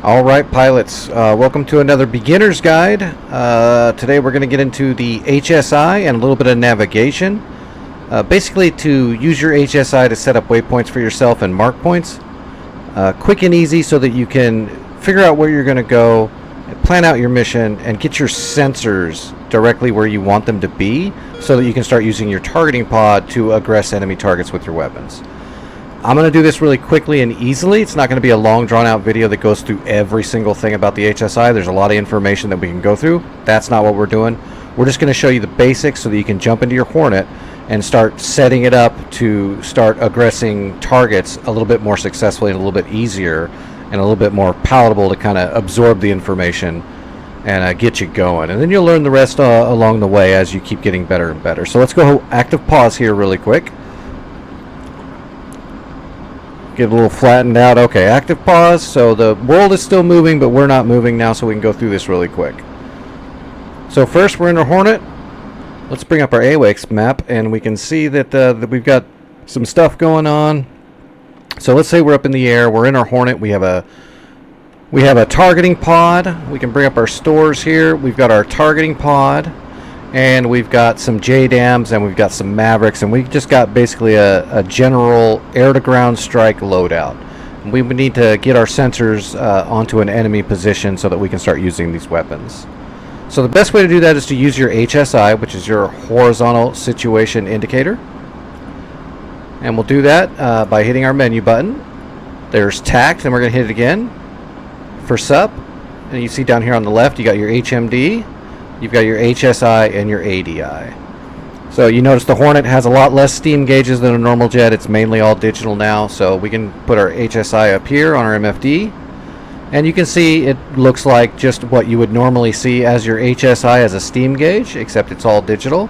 Alright pilots, welcome to another beginner's guide. Today we're going to get into the HSI and a little bit of navigation. Basically to use your HSI to set up waypoints for yourself and mark points. Quick and easy so that you can figure out where you're going to go, plan out your mission, and get your sensors directly where you want them to be so that you can start using your targeting pod to aggress enemy targets with your weapons. I'm going to do this really quickly and easily. It's not going to be a long drawn out video that goes through every single thing about the HSI. There's a lot of information that we can go through. That's not what we're doing. We're just going to show you the basics so that you can jump into your Hornet and start setting it up to start aggressing targets a little bit more successfully and a little bit easier and a little bit more palatable to kind of absorb the information and get you going. And then you'll learn the rest along the way as you keep getting better and better. So let's go active pause here really quick. Get a little flattened out. Okay, active pause. So the world is still moving, but we're not moving now, so we can go through this really quick. So first, we're in our Hornet. Let's bring up our AWACS map, and we can see that we've got some stuff going on. So let's say we're up in the air. We're in our Hornet. We have a targeting pod. We can bring up our stores here. We've got our targeting pod. And we've got some JDAMs and we've got some Mavericks, and we've just got basically a general air-to-ground strike loadout. We would need to get our sensors onto an enemy position so that we can start using these weapons. So the best way to do that is to use your HSI, which is your horizontal situation indicator. And we'll do that by hitting our menu button. There's TACT, and we're going to hit it again for SUP. And you see down here on the left, you got your HMD. You've got your HSI and your ADI. So you notice the Hornet has a lot less steam gauges than a normal jet. It's mainly all digital now. So we can put our HSI up here on our MFD. And you can see it looks like just what you would normally see as your HSI as a steam gauge, except it's all digital.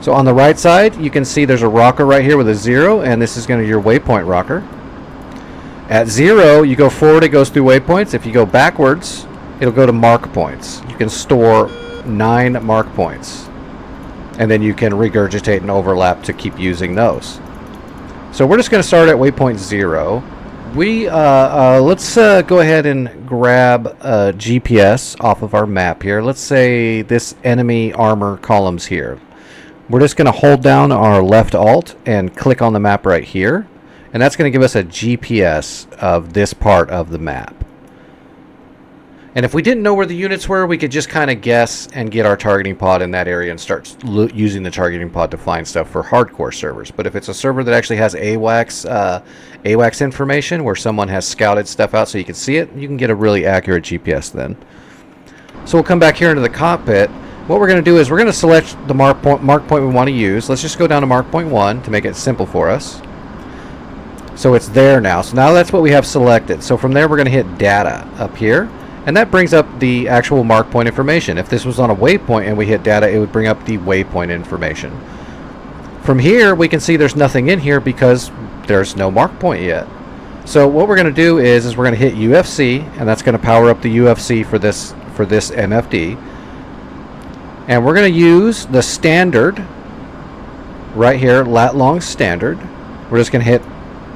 So on the right side, you can see there's a rocker right here with a 0, and this is going to be your waypoint rocker. At 0, you go forward, it goes through waypoints. If you go backwards, it'll go to mark points. You can store 9 mark points, and then you can regurgitate and overlap to keep using those. So we're just going to start at waypoint 0. Let's go ahead and grab a GPS off of our map here. Let's say this enemy armor column's here. We're just going to hold down our left alt and click on the map right here, and that's going to give us a GPS of this part of the map. And if we didn't know where the units were, we could just kind of guess and get our targeting pod in that area and start using the targeting pod to find stuff for hardcore servers. But if it's a server that actually has AWACS information, where someone has scouted stuff out so you can see it, you can get a really accurate GPS then. So we'll come back here into the cockpit. What we're going to do is we're going to select the mark point we want to use. Let's just go down to mark point 1 to make it simple for us. So it's there now. So now that's what we have selected. So from there, we're going to hit data up here. And that brings up the actual mark point information. If this was on a waypoint and we hit data, it would bring up the waypoint information. From here, we can see there's nothing in here because there's no mark point yet. So what we're going to do is we're going to hit UFC, and that's going to power up the UFC for this MFD. And we're going to use the standard right here, lat long standard. We're just going to hit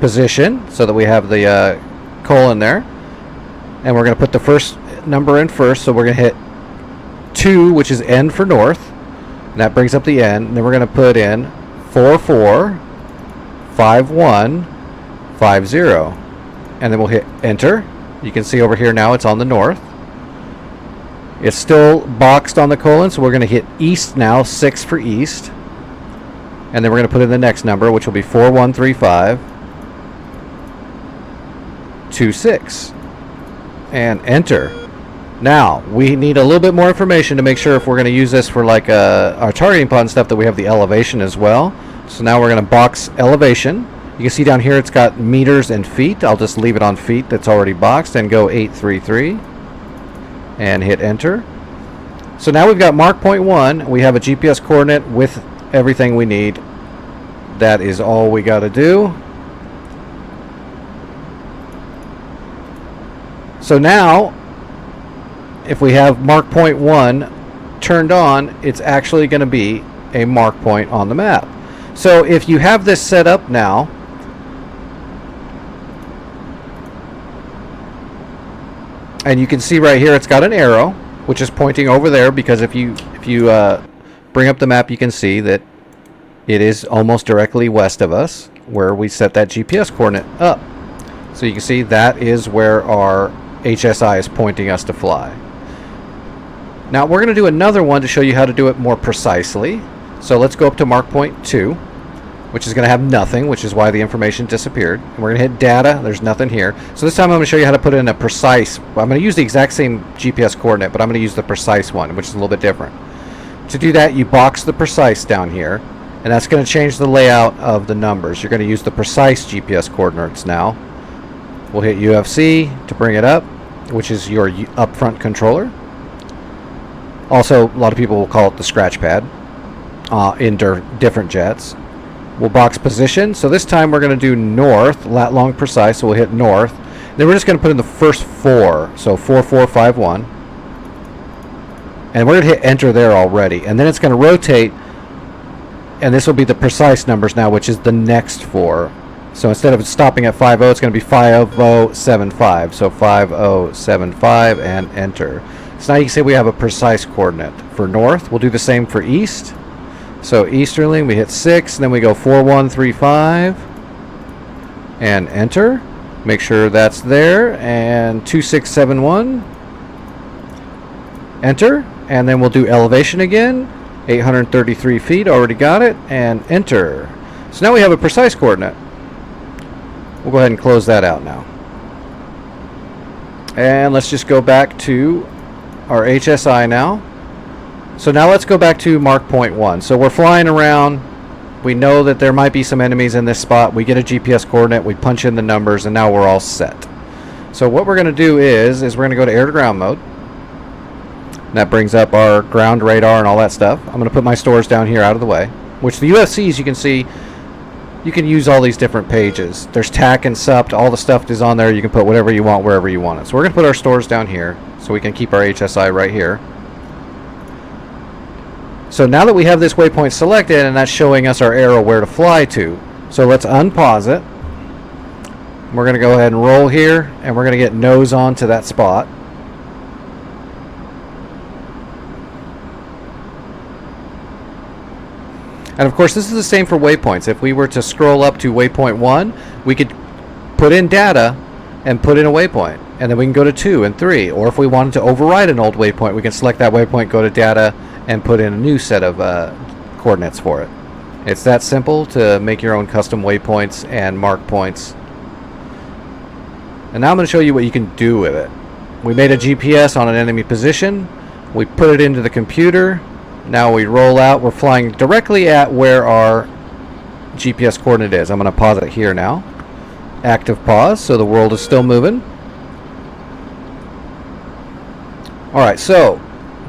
position so that we have the colon there. And we're going to put the first number in first, so we're going to hit 2, which is N for north, and that brings up the N. And then we're going to put in 445150, and then we'll hit enter. You can see over here now it's on the north. It's still boxed on the colon, so we're going to hit east now, 6 for east, and then we're going to put in the next number, which will be 413526. And enter. Now we need a little bit more information to make sure if we're going to use this for like our targeting pod and stuff that we have the elevation as well. So now we're going to box elevation. You can see down here it's got meters and feet. I'll just leave it on feet, that's already boxed, and go 833 and hit enter. So now we've got mark point 1. We have a GPS coordinate with everything we need. That is all we got to do. So now, if we have mark point 1 turned on, it's actually going to be a mark point on the map. So if you have this set up now, And you can see right here it's got an arrow, which is pointing over there, because if you bring up the map, you can see that it is almost directly west of us, where we set that GPS coordinate up. So you can see that is where our HSI is pointing us to fly. Now we're going to do another one to show you how to do it more precisely. So let's go up to mark point 2, which is going to have nothing, which is why the information disappeared. And we're going to hit data. There's nothing here. So this time I'm going to show you how to put in a precise, I'm going to use the exact same GPS coordinate, but I'm going to use the precise one, which is a little bit different. To do that, you box the precise down here, and that's going to change the layout of the numbers. You're going to use the precise GPS coordinates now. We'll hit UFC to bring it up, which is your upfront controller. Also, a lot of people will call it the scratch pad in different jets. We'll box position. So this time we're going to do north, lat long precise. So we'll hit north. Then we're just going to put in the first 4. So 4451. And we're going to hit enter there already. And then it's going to rotate. And this will be the precise numbers now, which is the next 4. So instead of stopping at 50, it's going to be 5075. So 5075 and enter. So now you can see we have a precise coordinate. For north, we'll do the same for east. So easterly, we hit 6, and then we go 4135 and enter. Make sure that's there, and 2671. Enter, and then we'll do elevation again. 833 feet, already got it, and enter. So now we have a precise coordinate. We'll go ahead and close that out now. And let's just go back to our HSI now. So now let's go back to mark point 1. So we're flying around. We know that there might be some enemies in this spot. We get a GPS coordinate. We punch in the numbers, and now we're all set. So what we're going to do is we're going to go to air-to-ground mode. And that brings up our ground radar and all that stuff. I'm going to put my stores down here out of the way, which the UFCs, you can see, you can use all these different pages. There's TAC and SUPT. All the stuff is on there. You can put whatever you want wherever you want it. So we're going to put our stores down here so we can keep our HSI right here. So now that we have this waypoint selected, and that's showing us our arrow where to fly to. So let's unpause it. We're going to go ahead and roll here, and we're going to get nose on to that spot. And of course, this is the same for waypoints. If we were to scroll up to waypoint 1, we could put in data and put in a waypoint. And then we can go to 2 and 3. Or if we wanted to override an old waypoint, we can select that waypoint, go to data, and put in a new set of coordinates for it. It's that simple to make your own custom waypoints and mark points. And now I'm going to show you what you can do with it. We made a GPS on an enemy position. We put it into the computer. Now we roll out. We're flying directly at where our GPS coordinate is. I'm going to pause it here now. Active pause, so the world is still moving. Alright, so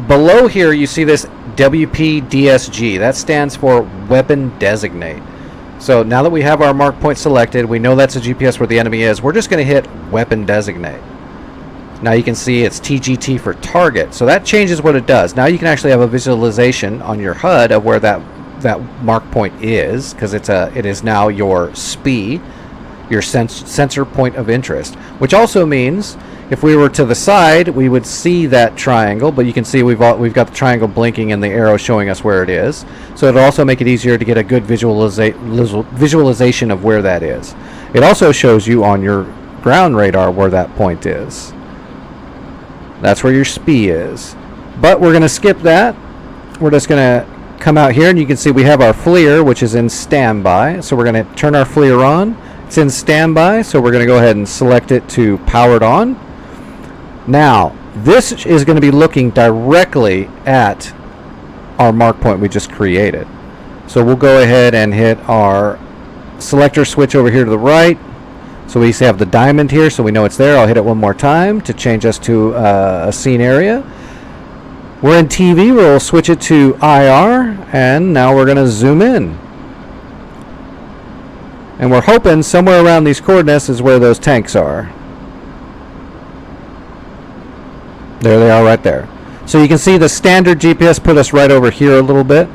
below here you see this WPDSG. That stands for Weapon Designate. So now that we have our mark point selected, we know that's a GPS where the enemy is. We're just going to hit Weapon Designate. Now you can see it's TGT for target. So that changes what it does. Now you can actually have a visualization on your HUD of where that mark point is, because it is now your SPI, your sensor point of interest, which also means if we were to the side, we would see that triangle, but you can see we've got the triangle blinking and the arrow showing us where it is. So it'll also make it easier to get a good visualization of where that is. It also shows you on your ground radar where that point is. That's where your SPI is. But we're going to skip that. We're just going to come out here, and you can see we have our FLIR, which is in standby. So we're going to turn our FLIR on. It's in standby, so we're going to go ahead and select it to powered on. Now, this is going to be looking directly at our mark point we just created. So we'll go ahead and hit our selector switch over here to the right. So we have the diamond here, so we know it's there. I'll hit it one more time to change us to a scene area. We're in TV. We'll switch it to IR, and now we're going to zoom in. And we're hoping somewhere around these coordinates is where those tanks are. There they are right there. So you can see the standard GPS put us right over here a little bit.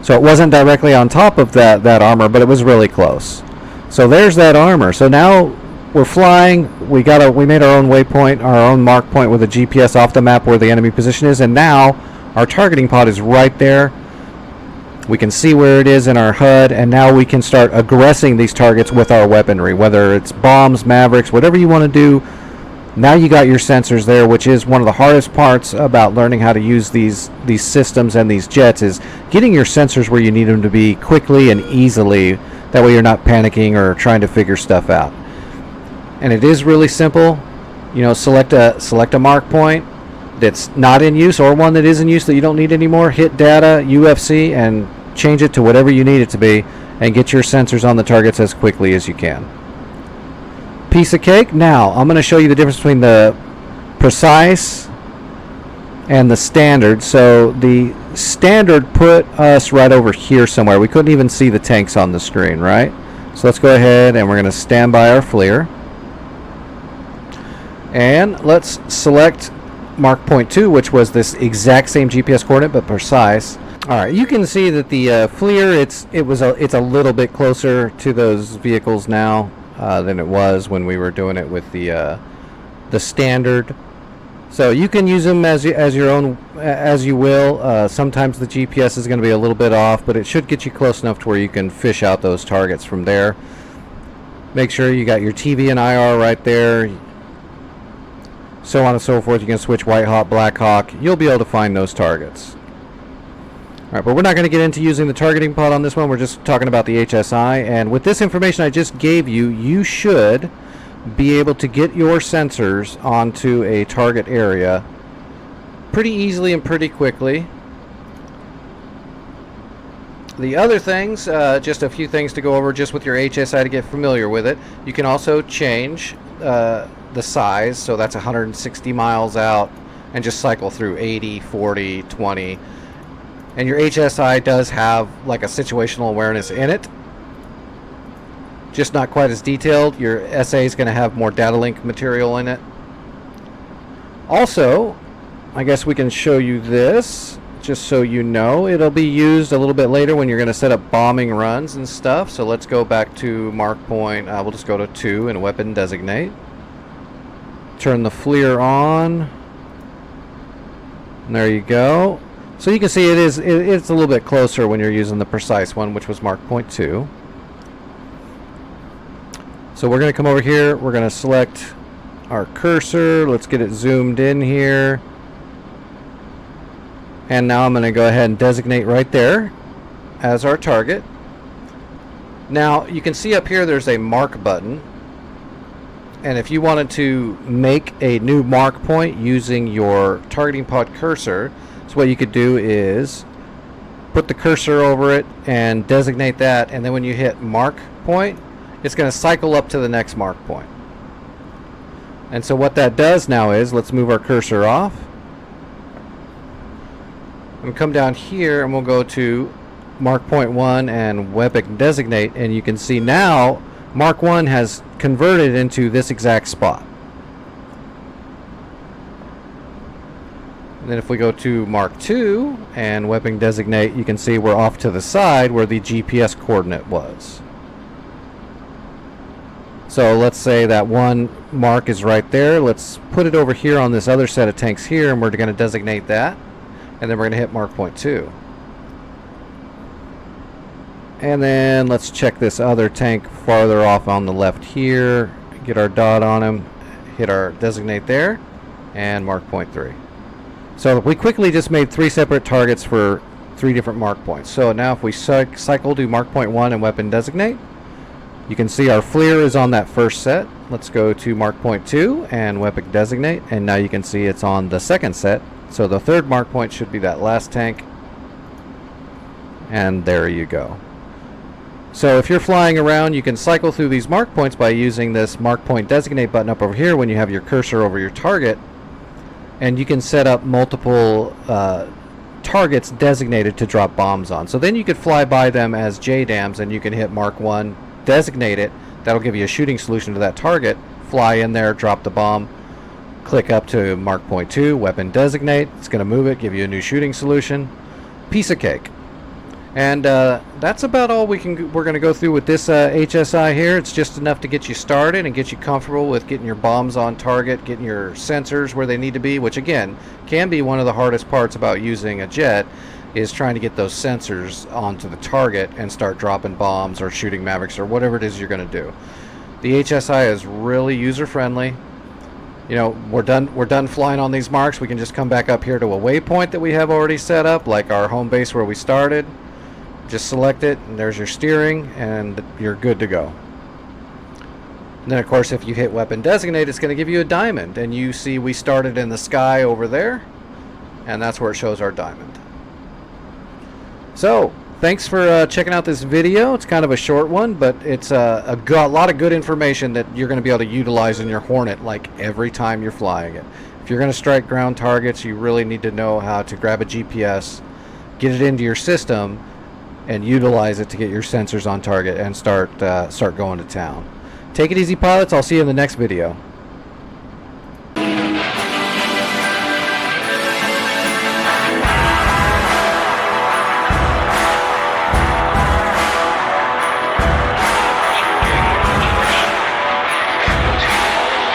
So it wasn't directly on top of that armor, but it was really close. So there's that armor. So now we're flying. We made our own waypoint, our own mark point with a GPS off the map where the enemy position is, and now our targeting pod is right there. We can see where it is in our HUD, and now we can start aggressing these targets with our weaponry, whether it's bombs, mavericks, whatever you want to do. Now you got your sensors there, which is one of the hardest parts about learning how to use these systems and these jets, is getting your sensors where you need them to be quickly and easily. That way you're not panicking or trying to figure stuff out. And it is really simple. You know, select a mark point that's not in use, or one that is in use that you don't need anymore. Hit data, UFC, and change it to whatever you need it to be, and get your sensors on the targets as quickly as you can. Piece of cake. Now I'm going to show you the difference between the precise and the standard. So the standard put us right over here somewhere. We couldn't even see the tanks on the screen, right? So let's go ahead and we're going to stand by our FLIR, and let's select mark point 2, which was this exact same GPS coordinate but precise. Alright, you can see that the FLIR, it's a little bit closer to those vehicles now than it was when we were doing it with the standard. So you can use them as your own, as you will. Sometimes the GPS is going to be a little bit off, but it should get you close enough to where you can fish out those targets from there. Make sure you got your TV and IR right there, so on and so forth. You can switch White Hawk, Black Hawk. You'll be able to find those targets. Alright, but we're not going to get into using the targeting pod on this one. We're just talking about the HSI. And with this information I just gave you, you should be able to get your sensors onto a target area pretty easily and pretty quickly. The other things, just a few things to go over just with your HSI to get familiar with it. You can also change the size, so that's 160 miles out, and just cycle through 80, 40, 20. And your HSI does have like a situational awareness in it, just not quite as detailed. Your SA is going to have more data link material in it. Also, I guess we can show you this just so you know. It'll be used a little bit later when you're going to set up bombing runs and stuff. So let's go back to mark point. We'll just go to 2 and weapon designate. Turn the FLIR on. And there you go. So you can see it's a little bit closer when you're using the precise one, which was mark point 2. So we're going to come over here. We're going to select our cursor. Let's get it zoomed in here. And now I'm going to go ahead and designate right there as our target. Now you can see up here there's a mark button. And if you wanted to make a new mark point using your targeting pod cursor, so what you could do is put the cursor over it and designate that, and then when you hit mark point, it's going to cycle up to the next mark point. And so what that does now is, let's move our cursor off and come down here, and we'll go to mark point 1 and weapon designate, and you can see now mark 1 has converted into this exact spot. And then if we go to mark 2 and weapon designate, you can see we're off to the side where the GPS coordinate was. So let's say that one mark is right there. Let's put it over here on this other set of tanks here, and we're going to designate that. And then we're going to hit mark point 2. And then let's check this other tank farther off on the left here. Get our dot on him, hit our designate there, and mark point 3. So we quickly just made 3 separate targets for 3 different mark points. So now if we cycle to mark point 1 and weapon designate, you can see our FLIR is on that first set. Let's go to mark point 2 and weapon designate, and now you can see it's on the second set. So the third mark point should be that last tank. And there you go. So if you're flying around, you can cycle through these mark points by using this mark point designate button up over here when you have your cursor over your target. And you can set up multiple targets designated to drop bombs on. So then you could fly by them as JDAMs, and you can hit mark 1, designate it. That'll give you a shooting solution to that target. Fly in there, drop the bomb. Click up to mark point 2, weapon designate. It's going to move it, give you a new shooting solution. Piece of cake. And that's about all we're going to go through with this HSI here. It's just enough to get you started and get you comfortable with getting your bombs on target, getting your sensors where they need to be, which again can be one of the hardest parts about using a jet, is trying to get those sensors onto the target and start dropping bombs or shooting Mavericks or whatever it is you're going to do. The HSI is really user friendly. You know, we're done flying on these marks. We can just come back up here to a waypoint that we have already set up, like our home base where we started. Just select it, and there's your steering, and you're good to go. And then, of course, if you hit weapon designate, it's going to give you a diamond, and you see we started in the sky over there, and that's where it shows our diamond. So, thanks for checking out this video. It's kind of a short one, but it's a lot of good information that you're going to be able to utilize in your Hornet, like every time you're flying it. If you're going to strike ground targets, you really need to know how to grab a GPS, get it into your system, and utilize it to get your sensors on target and start going to town. Take it easy, pilots. I'll see you in the next video.